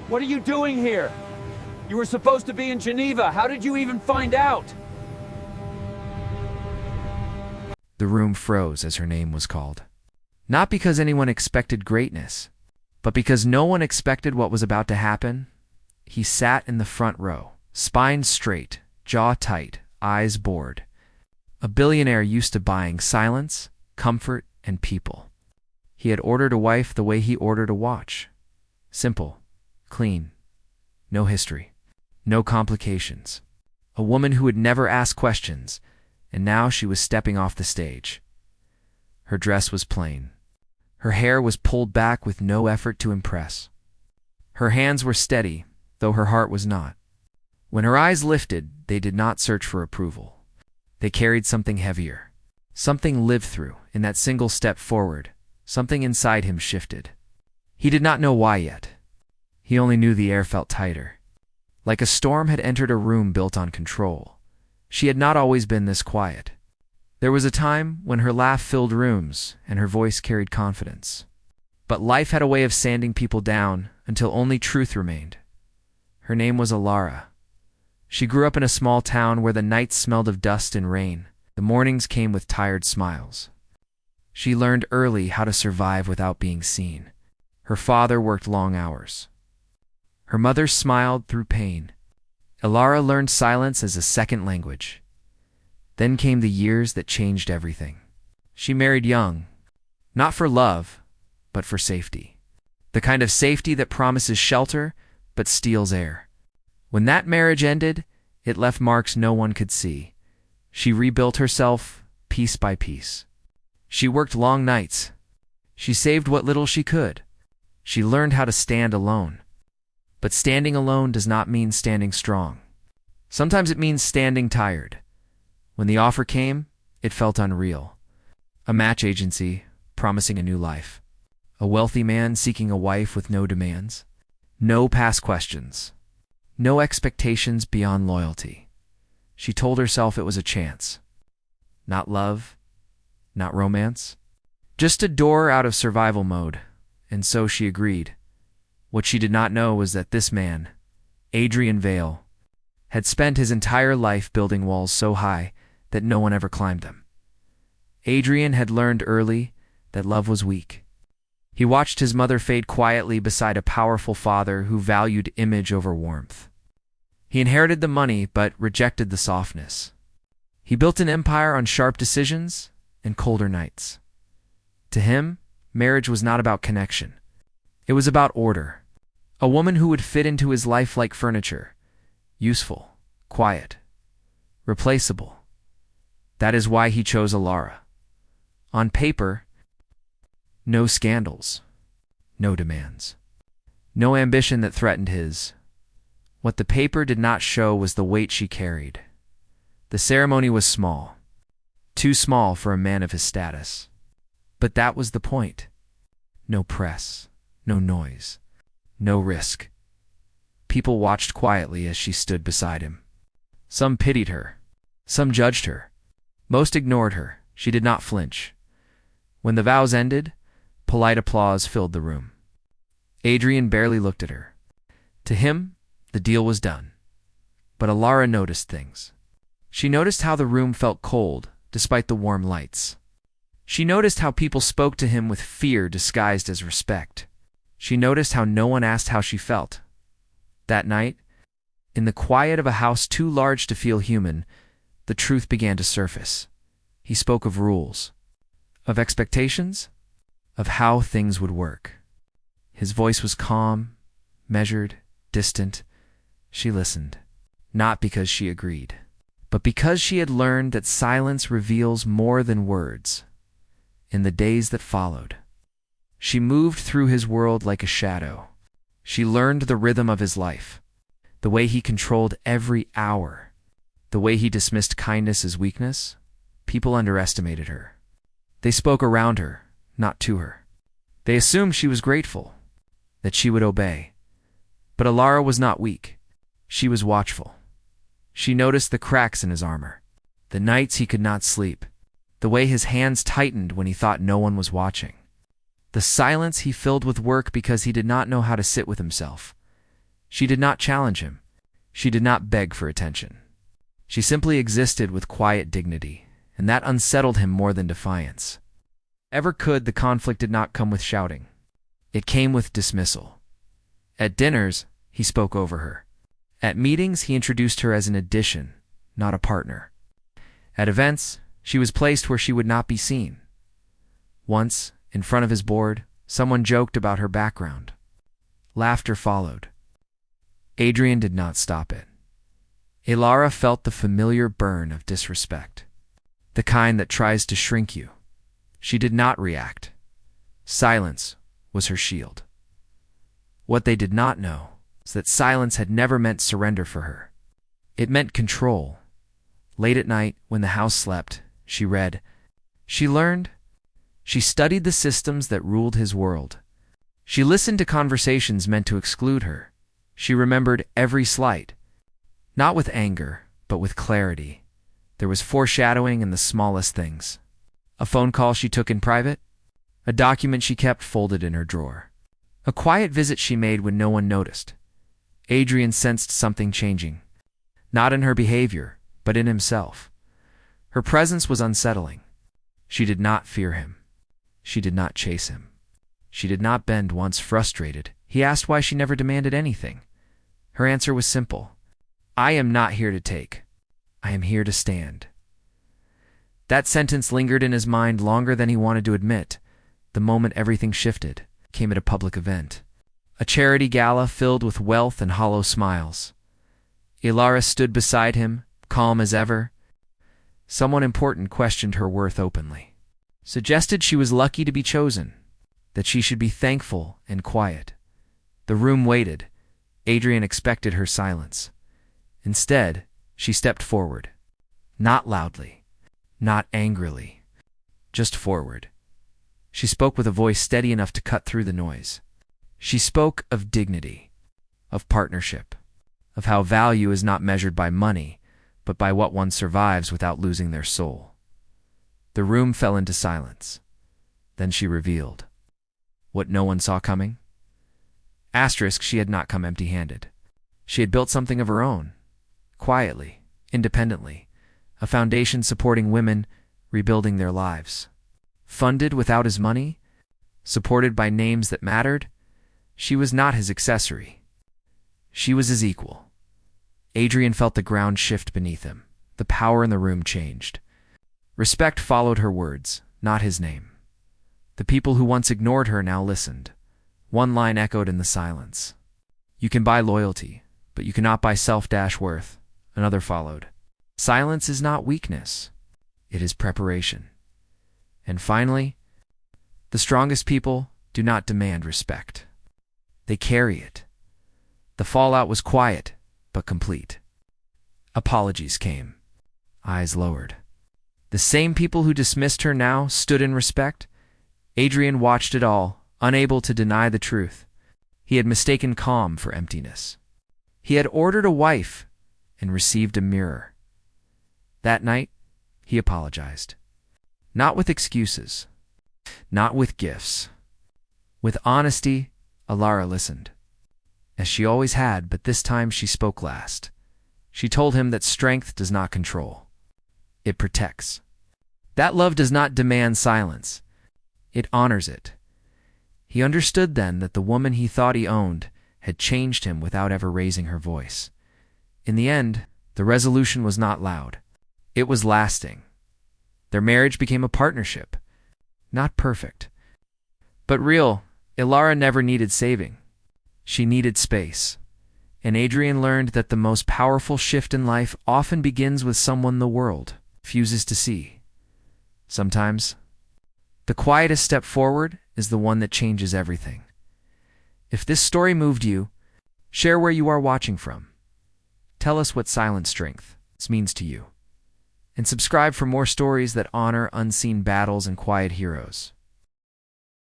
What are you doing here? You were supposed to be in Geneva. How did you even find out? The room froze as her name was called. Not because anyone expected greatness, but because no one expected what was about to happen. He sat in the front row, spine straight, jaw tight, eyes bored. A billionaire used to buying silence, comfort, and people. He had ordered a wife the way he ordered a watch. Simple, clean, no history, no complications. A woman who would never ask questions, and now she was stepping off the stage. Her dress was plain. Her hair was pulled back with no effort to impress. Her hands were steady, though her heart was not. When her eyes lifted, they did not search for approval. They carried something heavier. Something lived through, in that single step forward. Something inside him shifted. He did not know why yet. He only knew the air felt tighter. Like a storm had entered a room built on control. She had not always been this quiet. There was a time when her laugh filled rooms and her voice carried confidence. But life had a way of sanding people down until only truth remained. Her name was Elara. She grew up in a small town where the nights smelled of dust and rain. The mornings came with tired smiles. She learned early how to survive without being seen. Her father worked long hours. Her mother smiled through pain. Elara learned silence as a second language. Then came the years that changed everything. She married young, not for love, but for safety. The kind of safety that promises shelter, but steals air. When that marriage ended, it left marks no one could see. She rebuilt herself, piece by piece. She worked long nights. She saved what little she could. She learned how to stand alone. But standing alone does not mean standing strong. Sometimes it means standing tired. When the offer came, it felt unreal. A match agency promising a new life. A wealthy man seeking a wife with no demands. No past questions. No expectations beyond loyalty. She told herself it was a chance. Not love, not romance. Just a door out of survival mode, and so she agreed. What she did not know was that this man, Adrian Vale, had spent his entire life building walls so high that no one ever climbed them. Adrian had learned early that love was weak. He watched his mother fade quietly beside a powerful father who valued image over warmth. He inherited the money but rejected the softness. He built an empire on sharp decisions and colder nights. To him, marriage was not about connection. It was about order. A woman who would fit into his life like furniture. Useful, quiet, replaceable. That is why he chose Elara. On paper, no scandals, no demands, no ambition that threatened his. What the paper did not show was the weight she carried. The ceremony was small, too small for a man of his status. But that was the point. No press, no noise, no risk. People watched quietly as she stood beside him. Some pitied her, some judged her. Most ignored her. She did not flinch. When the vows ended, polite applause filled the room. Adrian barely looked at her. To him, the deal was done. But Elara noticed things. She noticed how the room felt cold, despite the warm lights. She noticed how people spoke to him with fear disguised as respect. She noticed how no one asked how she felt. That night, in the quiet of a house too large to feel human, the truth began to surface. He spoke of rules, of expectations, of how things would work. His voice was calm, measured, distant. She listened, not because she agreed, but because she had learned that silence reveals more than words. In the days that followed, she moved through his world like a shadow. She learned the rhythm of his life, the way he controlled every hour, the way he dismissed kindness as weakness. People underestimated her. They spoke around her, not to her. They assumed she was grateful, that she would obey. But Elara was not weak. She was watchful. She noticed the cracks in his armor, the nights he could not sleep, the way his hands tightened when he thought no one was watching, the silence he filled with work because he did not know how to sit with himself. She did not challenge him. She did not beg for attention. She simply existed with quiet dignity, and that unsettled him more than defiance. Ever could, the conflict did not come with shouting. It came with dismissal. At dinners, he spoke over her. At meetings, he introduced her as an addition, not a partner. At events, she was placed where she would not be seen. Once, in front of his board, someone joked about her background. Laughter followed. Adrian did not stop it. Elara felt the familiar burn of disrespect, the kind that tries to shrink you. She did not react. Silence was her shield. What they did not know is that silence had never meant surrender for her. It meant control. Late at night, when the house slept, she read. She learned. She studied the systems that ruled his world. She listened to conversations meant to exclude her. She remembered every slight, not with anger, but with clarity. There was foreshadowing in the smallest things. A phone call she took in private, a document she kept folded in her drawer, a quiet visit she made when no one noticed. Adrian sensed something changing, not in her behavior, but in himself. Her presence was unsettling. She did not fear him. She did not chase him. She did not bend. Once frustrated, he asked why she never demanded anything. Her answer was simple. I am not here to take. I am here to stand. That sentence lingered in his mind longer than he wanted to admit. The moment everything shifted came at a public event. A charity gala filled with wealth and hollow smiles. Elara stood beside him, calm as ever. Someone important questioned her worth openly. Suggested she was lucky to be chosen, that she should be thankful and quiet. The room waited. Adrian expected her silence. Instead, she stepped forward. Not loudly, not angrily, just forward. She spoke with a voice steady enough to cut through the noise. She spoke of dignity, of partnership, of how value is not measured by money, but by what one survives without losing their soul. The room fell into silence. Then she revealed what no one saw coming. Asterisk, she had not come empty-handed. She had built something of her own, quietly, independently, a foundation supporting women rebuilding their lives. Funded without his money, supported by names that mattered, she was not his accessory. She was his equal. Adrian felt the ground shift beneath him. The power in the room changed. Respect followed her words, not his name. The people who once ignored her now listened. One line echoed in the silence. You can buy loyalty, but you cannot buy self-worth. Another followed. Silence is not weakness. It is preparation. And finally, the strongest people do not demand respect. They carry it. The fallout was quiet, but complete. Apologies came. Eyes lowered. The same people who dismissed her now stood in respect. Adrian watched it all, unable to deny the truth. He had mistaken calm for emptiness. He had ordered a wife and received a mirror. That night, he apologized. Not with excuses, not with gifts. With honesty, Elara listened, as she always had, but this time she spoke last. She told him that strength does not control. It protects. That love does not demand silence. It honors it. He understood then that the woman he thought he owned had changed him without ever raising her voice. In the end, the resolution was not loud. It was lasting. Their marriage became a partnership. Not perfect, but real. Elara never needed saving. She needed space. And Adrian learned that the most powerful shift in life often begins with someone the world refuses to see. Sometimes, the quietest step forward is the one that changes everything. If this story moved you, share where you are watching from. Tell us what silent strength means to you. And subscribe for more stories that honor unseen battles and quiet heroes.